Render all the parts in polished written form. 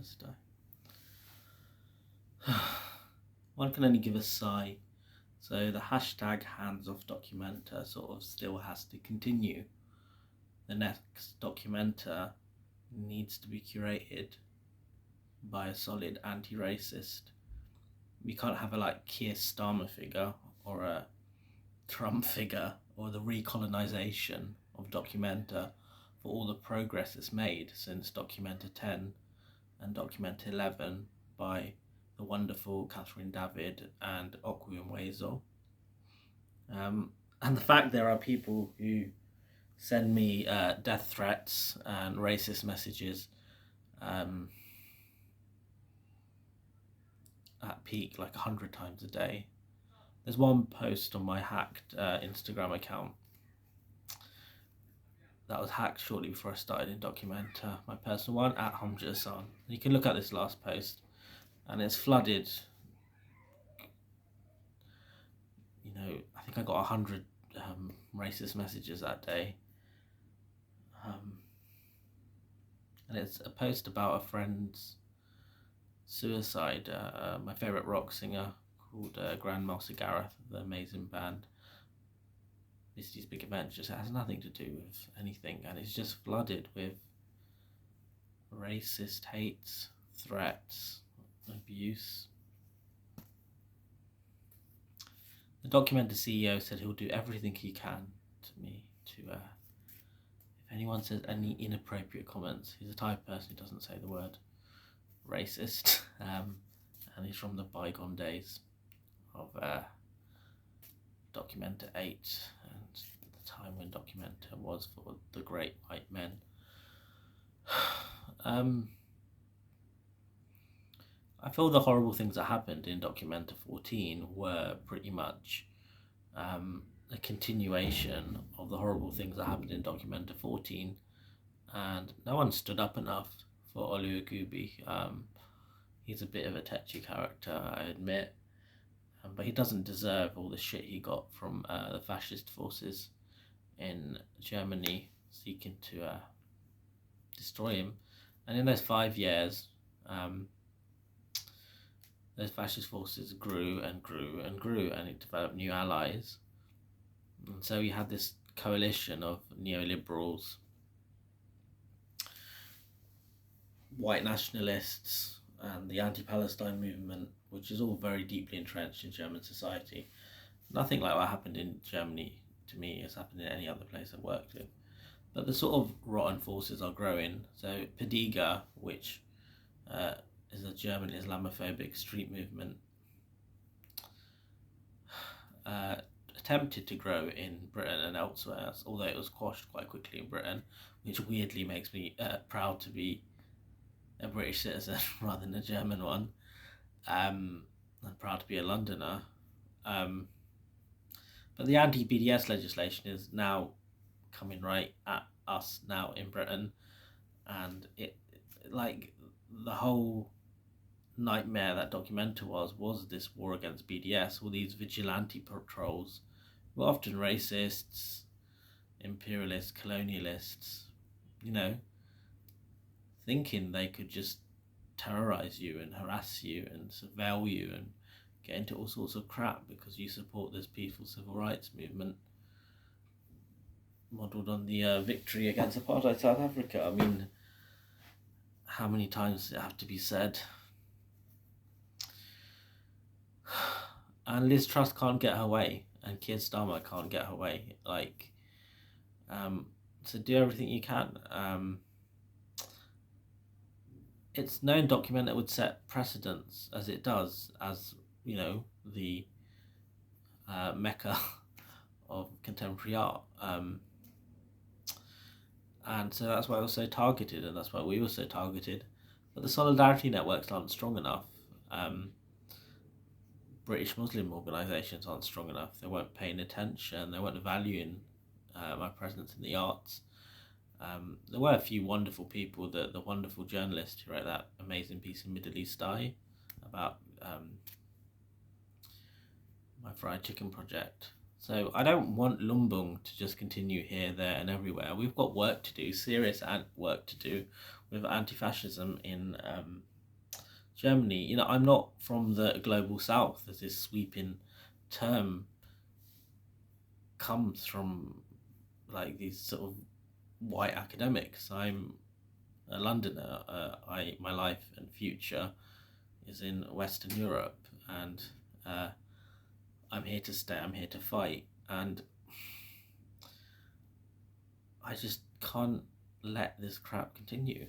must I? One can only give a sigh. So the hashtag hands off Documenta sort of still has to continue. The next Documenta needs to be curated by a solid anti-racist. We can't have a Keir Starmer figure or a Trump figure or the recolonisation of Documenta for all the progress it's made since Documenta 10 and Documenta 11 by the wonderful Catherine David and Okwuem Weasel. And the fact there are people who send me death threats and racist messages at peak 100 times a day. There's one post on my hacked Instagram account that was hacked shortly before I started in Documenta, my personal one, at Hamza Hassan. You can look at this last post, and it's flooded. I think I got 100 racist messages that day. And it's a post about a friend's suicide. My favourite rock singer called Grandmaster Gareth, the amazing band, Misty's Big Adventures. It has nothing to do with anything, and it's just flooded with racist hates, threats, abuse. The Documenta CEO said he'll do everything he can to me to, if anyone says any inappropriate comments, he's the type of person who doesn't say the word racist, and he's from the bygone days of Documenta 8 and the time when Documenta was for the great white men. I feel the horrible things that happened in Documenta 14 were pretty much a continuation of the horrible things that happened in Documenta 14, and no one stood up enough for Oluwagubi. He's a bit of a tetchy character, I admit, but he doesn't deserve all the shit he got from the fascist forces in Germany seeking to destroy him. And in those 5 years, those fascist forces grew and grew and grew, and it developed new allies. And so you had this coalition of neoliberals, white nationalists, and the anti-Palestine movement, which is all very deeply entrenched in German society. Nothing like what happened in Germany, to me, has happened in any other place I've worked in. But the sort of rotten forces are growing. So Pediga, which is a German Islamophobic street movement, attempted to grow in Britain and elsewhere, although it was quashed quite quickly in Britain, which weirdly makes me proud to be a British citizen rather than a German one. I'm proud to be a Londoner. But the anti-BDS legislation is now coming right at us now in Britain, and it the whole nightmare that Documenta was this war against BDS. All these vigilante patrols were often racists, imperialists, colonialists, thinking they could just terrorize you and harass you and surveil you and get into all sorts of crap because you support this peaceful civil rights movement modelled on the victory against apartheid South Africa. I mean, how many times does it have to be said? And Liz Truss can't get her way, and Keir Starmer can't get her way. So do everything you can. It's known Documenta would set precedents, as it does, as the mecca of contemporary art. And so that's why it was so targeted, and that's why we were so targeted. But the solidarity networks aren't strong enough. British Muslim organisations aren't strong enough. They weren't paying attention. They weren't valuing my presence in the arts. There were a few wonderful people. The wonderful journalist who wrote that amazing piece in Middle East Eye about my fried chicken project. So I don't want Lumbung to just continue here, there and everywhere. We've got work to do, serious work to do with anti-fascism in Germany. I'm not from the global south, as this sweeping term comes from, like, these sort of white academics. I'm a Londoner. My life and future is in Western Europe, and I'm here to stay. I'm here to fight, and I just can't let this crap continue.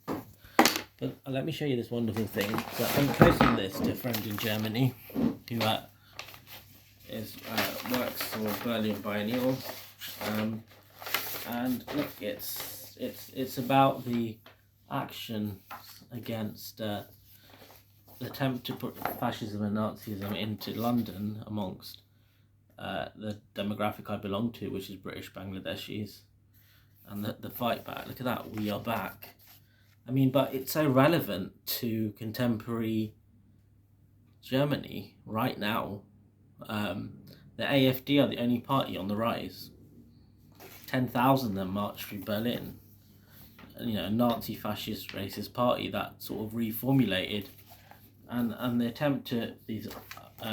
But let me show you this wonderful thing. So I'm posting this to a friend in Germany who works for Berlin Biennial, and look, it's about the action against the attempt to put fascism and Nazism into London amongst the demographic I belong to, which is British Bangladeshis, and the fight back. Look at that, we are back. I mean, but it's so relevant to contemporary Germany right now. The AfD are the only party on the rise. 10,000 of them marched through Berlin. A Nazi, fascist, racist party that sort of reformulated, and the attempt to these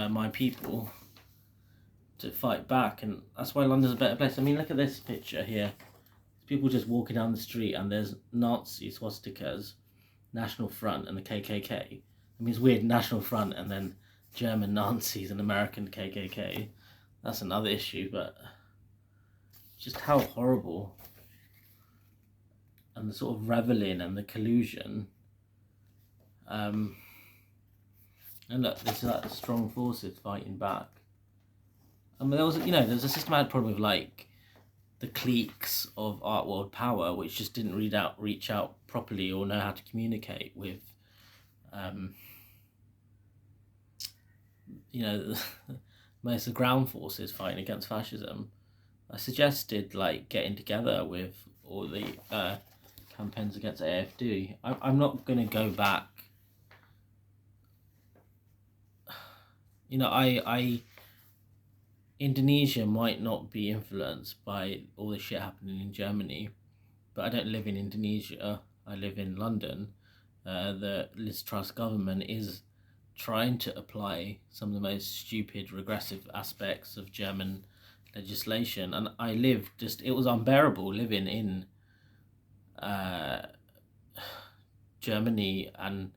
my people to fight back, and that's why London's a better place. I mean, look at this picture here. People just walking down the street, and there's Nazi swastikas, National Front, and the KKK. I mean, it's weird, National Front, and then German Nazis and American KKK. That's another issue, but just how horrible. And the sort of reveling and the collusion. And look, this is like the strong forces fighting back. I mean, there's a systematic problem with, like, the cliques of art world power, which just didn't reach out properly or know how to communicate with, most of the ground forces fighting against fascism. I suggested, like, getting together with all the campaigns against AfD. I'm not going to go back. Indonesia might not be influenced by all the shit happening in Germany, but I don't live in Indonesia. I live in London. The Liz Truss government is trying to apply some of the most stupid, regressive aspects of German legislation, and it was unbearable living in Germany, and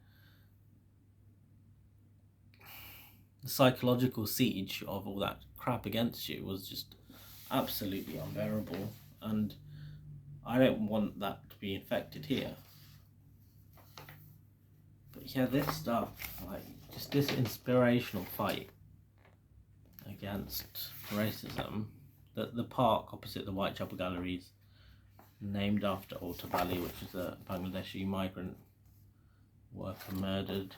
the psychological siege of all that crap against you was just absolutely unbearable, and I don't want that to be infected here. But yeah, this stuff, like, just this inspirational fight against racism. The park opposite the Whitechapel Galleries, named after Alta Valley, which is a Bangladeshi migrant worker murdered.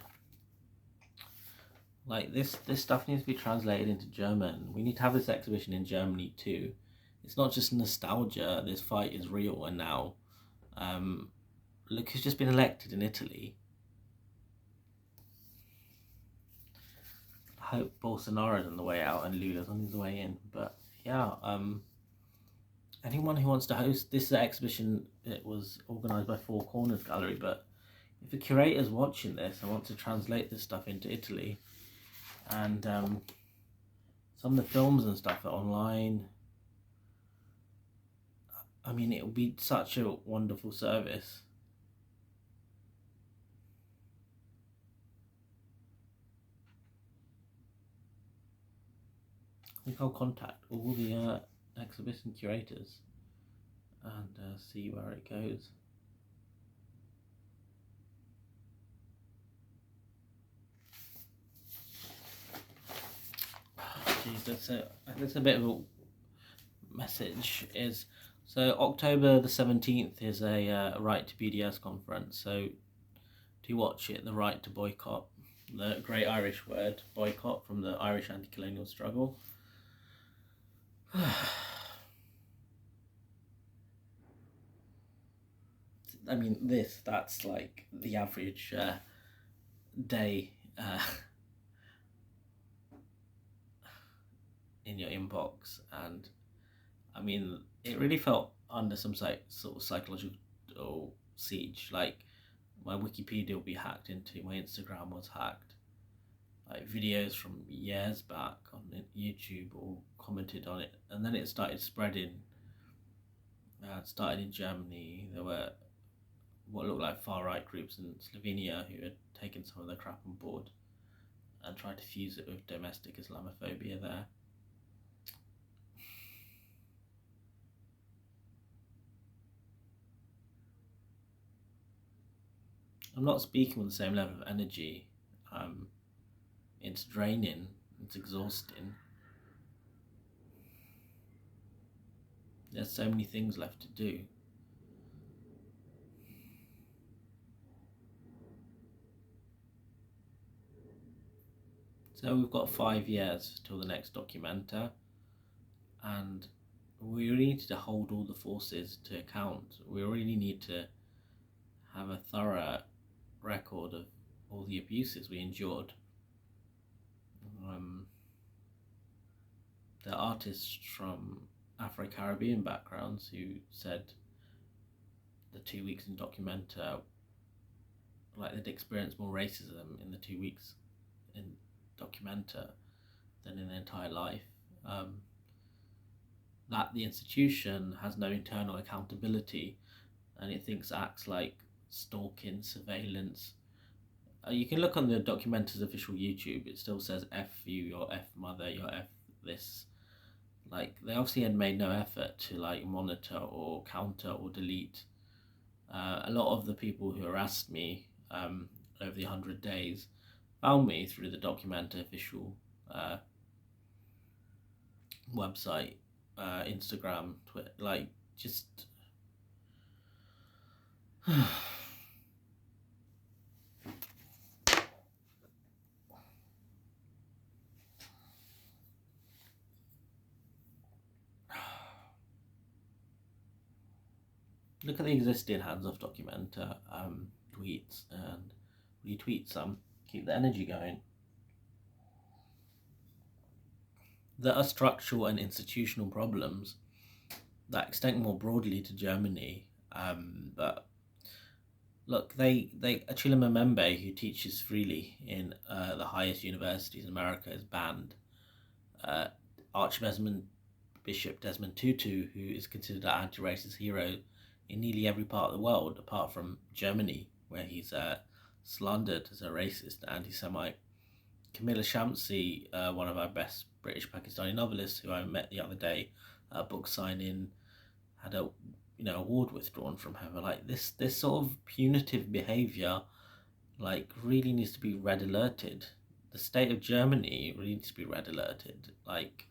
Like, this stuff needs to be translated into German. We need to have this exhibition in Germany too. It's not just nostalgia. This fight is real, and now, look who's just been elected in Italy. I hope Bolsonaro's on the way out and Lula's on his way in. But yeah, anyone who wants to host this exhibition, it was organised by Four Corners Gallery, but if a curator's watching this and wants to translate this stuff into Italy, and some of the films and stuff are online, I mean, it will be such a wonderful service. I think I'll contact all the exhibition curators and see where it goes. Jeez, that's a bit of a message. So October the 17th is a Right to BDS conference, so do watch it. The Right to Boycott, the great Irish word boycott from the Irish anti-colonial struggle. I mean, that's like the average day in your inbox, and I mean, it really felt under some sort of psychological siege. Like, my Wikipedia will be hacked into, my Instagram was hacked. Like videos from years back on YouTube all commented on it, and then it started spreading. It started in Germany. There were what looked like far-right groups in Slovenia who had taken some of the crap on board and tried to fuse it with domestic Islamophobia there. I'm not speaking with the same level of energy. It's draining, it's exhausting. There's so many things left to do. So we've got 5 years till the next Documenta, and we really need to hold all the forces to account. We really need to have a thorough record of all the abuses we endured. The artists from Afro-Caribbean backgrounds who said the 2 weeks in Documenta, like they'd experienced more racism in the 2 weeks in Documenta than in their entire life. That the institution has no internal accountability, and it thinks acts like stalking, surveillance. You can look on the Documenta's official YouTube, it still says F you, your F mother, your F this. Like, they obviously had made no effort to like monitor or counter or delete. A lot of the people who harassed me over the 100 days found me through the Documenta official website, Instagram, Twitter, like just look at the existing hands off Documenta tweets and retweet some, keep the energy going. There are structural and institutional problems that extend more broadly to Germany, but look, Achille Mbembe, who teaches freely in the highest universities in America, is banned. Archbishop Desmond Tutu, who is considered an anti-racist hero in nearly every part of the world, apart from Germany, where he's slandered as a racist anti-Semite. Camilla Shamsi, one of our best British Pakistani novelists, who I met the other day, book signing, had a award withdrawn from her. Like this sort of punitive behaviour, like really needs to be red alerted. The state of Germany really needs to be red alerted. Like